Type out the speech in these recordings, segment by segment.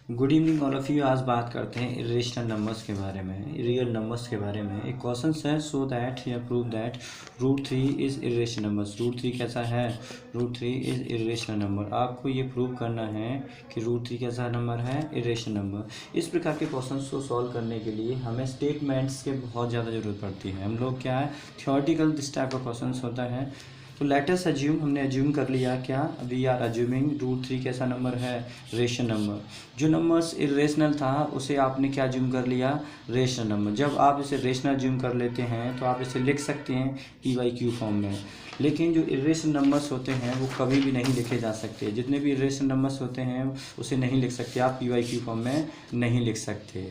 Good evening all of you. आज बात करते हैं इरेशनल नंबर्स के बारे में, रियल नंबर्स के बारे में। एक क्वेश्चन है, सो दैट या prove that √3 is irrational number. √3 कैसा है? √3 इज़ इरेशनल नंबर। आपको ये प्रूव करना है कि √3 कैसा नंबर है, इरेशनल नंबर। इस प्रकार के क्वेश्चन को सॉल्व करने के लिए हमें स्टेटमेंट्स के बहुत ज़्यादा ज़रूरत पड़ती है। हम लोग क्या है, थियोरेटिकल दिस टाइप का क्वेश्चन होता है। तो लेट अस अज्यूम, हमने अज्यूम कर लिया क्या, वी आर अज्यूमिंग √3 कैसा नंबर है, रेशनल नंबर। जो नंबर्स इरेशनल था उसे आपने क्या अज्यूम कर लिया, रेशनल नंबर। जब आप इसे रेशनल अज्यूम कर लेते हैं तो आप इसे लिख सकते हैं PYQ फॉर्म में। लेकिन जो इरेशनल नंबर्स होते हैं वो कभी भी नहीं लिखे जा सकते। जितने भी इरेशनल नंबर्स होते हैं उसे नहीं लिख सकते, आप PYQ फॉर्म में नहीं लिख सकते।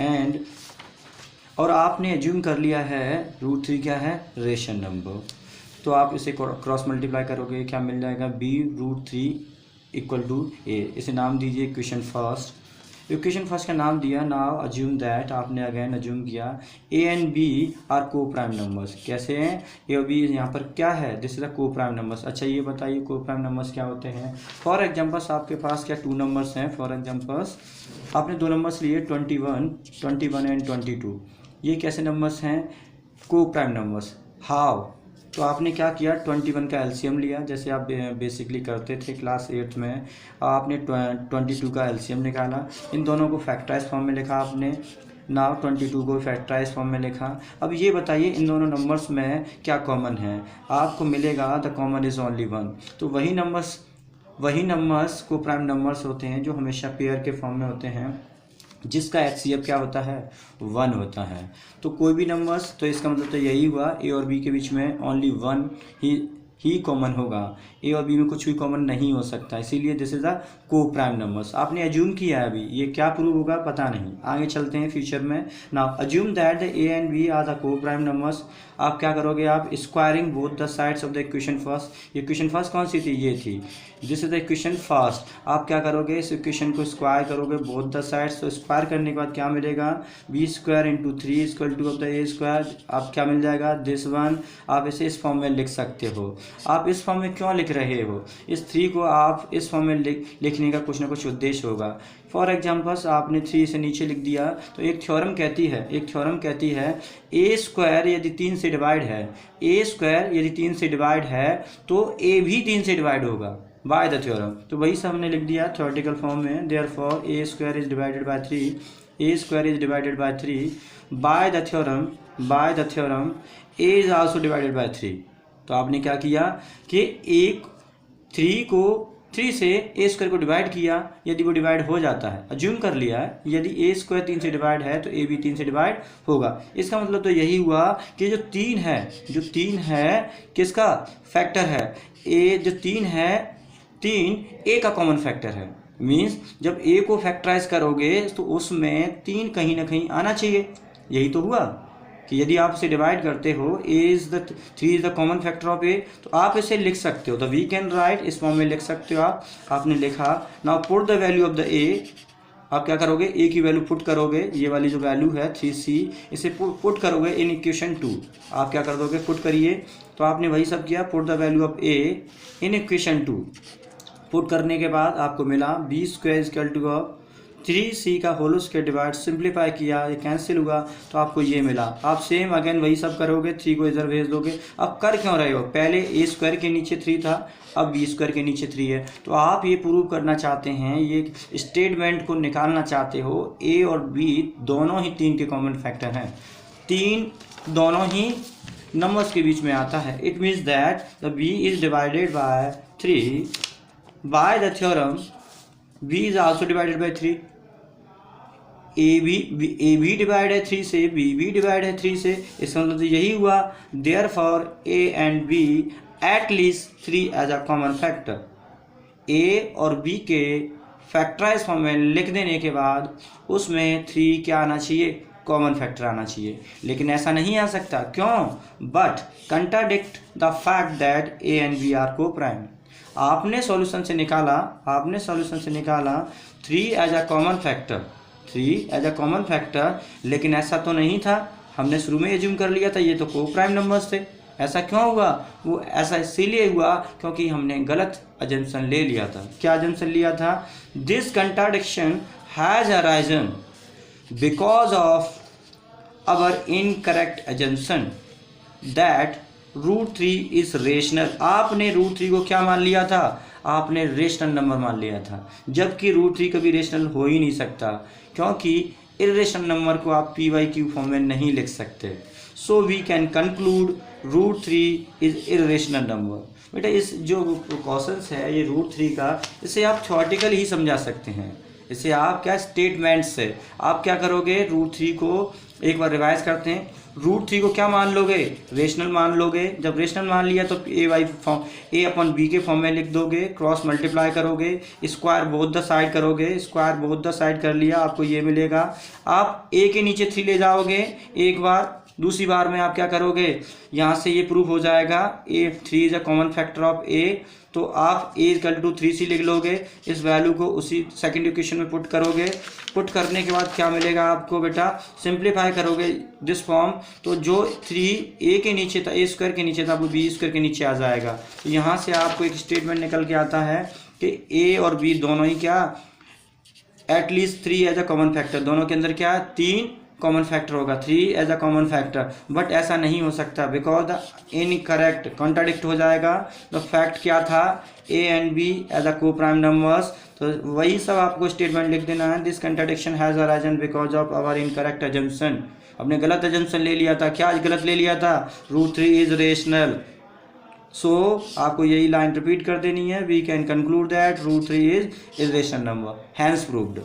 एंड और आपने अज्यूम कर लिया है √3 क्या है, रेशनल नंबर। तो आप इसे क्रॉस मल्टीप्लाई करोगे, क्या मिल जाएगा, B√3 = A। इसे नाम दीजिए इक्वेशन फर्स्ट। इक्वेशन फर्स्ट का नाम दिया। नाउ अज्यूम दैट, आपने अगेन अज्यूम किया A and B are coprime numbers. कैसे हैं A और B? यहाँ पर क्या है, this is the coprime numbers. अच्छा ये बताइए को प्राइम नंबर्स क्या होते हैं। फॉर एग्जाम्पल्स आपके पास क्या 2 नंबर्स हैं। फॉर एग्जाम्पल्स आपने 2 नंबर्स लिए 21 एंड 22। ये कैसे नंबर्स हैं, को प्राइम नंबर्स। हाउ? तो आपने क्या किया, 21 का एलसीएम लिया, जैसे आप बेसिकली करते थे क्लास 8 में। आपने 22 का एलसीएम निकाला, इन दोनों को फैक्टराइज फॉर्म में लिखा आपने। नाउ 22 को फैक्टराइज फॉर्म में लिखा। अब ये बताइए इन दोनों नंबर्स में क्या कॉमन है। आपको मिलेगा द कॉमन इज़ ओनली 1। तो वही नंबर्स को प्राइम नंबर्स होते हैं जो हमेशा पेयर के फॉर्म में होते हैं, जिसका HCF क्या होता है, 1 होता है। तो कोई भी नंबर्स, तो इसका मतलब तो यही हुआ A और B के बीच में ओनली 1 ही कॉमन होगा। A और B में कुछ भी कॉमन नहीं हो सकता, इसीलिए this is the coprime numbers. आपने अज्यूम किया है, अभी ये क्या प्रूव होगा पता नहीं, आगे चलते हैं फ्यूचर में। Now assume that the A and B are the coprime numbers. आप क्या करोगे, आप squaring both the sides of the equation first. Equation first कौन सी थी, ये थी, this is the equation first. आप क्या करोगे, इस इक्वेशन को स्क्वायर करोगे बोथ द साइड्स। तो स्क्वायर करने के बाद क्या मिलेगा, B² × 3 = A²। आप क्या मिल जाएगा, दिस वन। आप इसे इस फॉर्म में लिख सकते हो। आप इस फॉर्म में क्यों लिख रहे हो, इस 3 को आप इस फॉर्म में लिखने का कुछ ना कुछ उद्देश्य होगा। फॉर एग्जाम्पल्स आपने 3 से नीचे लिख दिया, तो एक थ्योरम कहती है A² यदि 3 से डिवाइड है, A² यदि 3 से डिवाइड है तो A भी 3 से डिवाइड होगा बाय द थ्योरम। तो वही सब हमने लिख दिया थ्योरेटिकल फॉर्म में। Therefore A² is divided by 3, A² is divided by 3 by the theorem A is also divided by 3। तो आपने क्या किया कि 3 को 3 से A² को डिवाइड किया, यदि वो डिवाइड हो जाता है, अज्यूम कर लिया है यदि A² 3 से डिवाइड है तो A भी 3 से डिवाइड होगा। इसका मतलब तो यही हुआ कि जो 3 है किसका फैक्टर है, A जो 3 है, 3 A का कॉमन फैक्टर है। मीन्स जब A को फैक्टराइज करोगे तो उसमें 3 कहीं ना कहीं आना चाहिए। यही तो हुआ कि यदि आप इसे डिवाइड करते हो, 3 is the common factor of A, तो आप इसे लिख सकते हो। तो वी कैन राइट, इस फॉर्म में लिख सकते हो आप। आपने लिखा। Now put the value of the A। आप क्या करोगे, A की वैल्यू पुट करोगे, ये वाली जो वैल्यू है 3C, इसे पुट करोगे इन इक्वेशन 2। आप क्या कर दोगे, पुट करिए। तो आपने वही सब किया, put the value of A in equation 2। Put करने के बाद आपको मिला B² = 3C का होल स्क्वायर डिवाइड, सिंप्लीफाई किया, ये कैंसिल हुआ तो आपको ये मिला। आप सेम अगेन वही सब करोगे, 3 को इधर भेज दोगे। अब कर क्यों रहे हो, पहले A² के नीचे 3 था, अब B² के नीचे 3 है। तो आप ये प्रूव करना चाहते हैं, ये स्टेटमेंट को निकालना चाहते हो, A और B दोनों ही 3 के कॉमन फैक्टर हैं। 3 दोनों ही नंबर्स के बीच में आता है। It means that the B is divided by 3 by the theorem B is also divided by 3। A भी डिवाइड है 3 से, B भी डिवाइड है 3 से। इसका मतलब तो यही हुआ, therefore A and B at least 3 as a common factor. A और B के फैक्टराइज फॉर्म में लिख देने के बाद उसमें 3 क्या आना चाहिए, कॉमन फैक्टर आना चाहिए। लेकिन ऐसा नहीं आ सकता, क्यों, but contradict the fact that A and B are coprime. आपने सॉल्यूशन से निकाला 3 एज अ कॉमन फैक्टर, लेकिन ऐसा तो नहीं था। हमने शुरू में एज्यूम कर लिया था ये तो को प्राइम नंबर्स थे। ऐसा क्यों हुआ, वो ऐसा इसीलिए हुआ क्योंकि हमने गलत अजम्पशन ले लिया था। क्या अजम्पशन लिया था, this contradiction has arisen because of our incorrect assumption that root three is rational. आपने रूट थ्री को क्या मान लिया था? आपने रेशनल नंबर मान लिया था, जबकि रूट थ्री कभी रेशनल हो ही नहीं सकता, क्योंकि इरेशनल नंबर को आप पी वाई क्यू फॉर्म में नहीं लिख सकते। So we can conclude root three is irrational number. बेटा इस जो क्वेश्चंस है ये रूट थ्री का, इसे आप थ्योरेटिकल ही समझा सकते हैं। इसे आप क्या स्टेटमेंट से आप क्या करोगे, रूट थ्री को एक बार रिवाइज करते हैं। रूट थ्री को क्या मान लोगे? रेशनल मान लोगे। जब रेशनल मान लिया तो ए वाई फॉर्म ए अपन बी के फॉर्म में लिख दोगे, क्रॉस मल्टीप्लाई करोगे, स्क्वायर बोथ द साइड करोगे, स्क्वायर बोथ द साइड कर लिया, आपको ये मिलेगा। आप ए के नीचे थ्री ले जाओगे एक बार, दूसरी बार में आप क्या करोगे, यहाँ से ये प्रूफ हो जाएगा a three is a common factor of a, तो आप ए इक्वल टू 3c लिख लोगे। इस वैल्यू को उसी सेकंड इक्वेशन में पुट करोगे। पुट करने के बाद क्या मिलेगा आपको बेटा, सिंप्लीफाई करोगे दिस फॉर्म, तो जो 3 ए के नीचे था, ए स्क्वायर के नीचे था, वो बी स्क्वायर के नीचे आ जाएगा। तो यहाँ से आपको एक स्टेटमेंट निकल के आता है कि ए और बी दोनों ही क्या at least 3 as a common factor, दोनों के अंदर क्या 3 कॉमन फैक्टर होगा, 3 as a common factor. But ऐसा नहीं हो सकता बिकॉज द इनकरेक्ट कॉन्ट्राडिक्ट हो जाएगा। द फैक्ट क्या था, A and B as a coprime numbers, तो वही सब आपको स्टेटमेंट लिख देना है। This contradiction has arisen because of our incorrect assumption. हमने गलत एजम्पशन ले लिया था। क्या गलत ले लिया था? Root three is rational. So आपको यही लाइन रिपीट कर देनी है। We can conclude that root three is rational number, hence proved,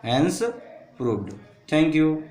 hence proved. Thank you.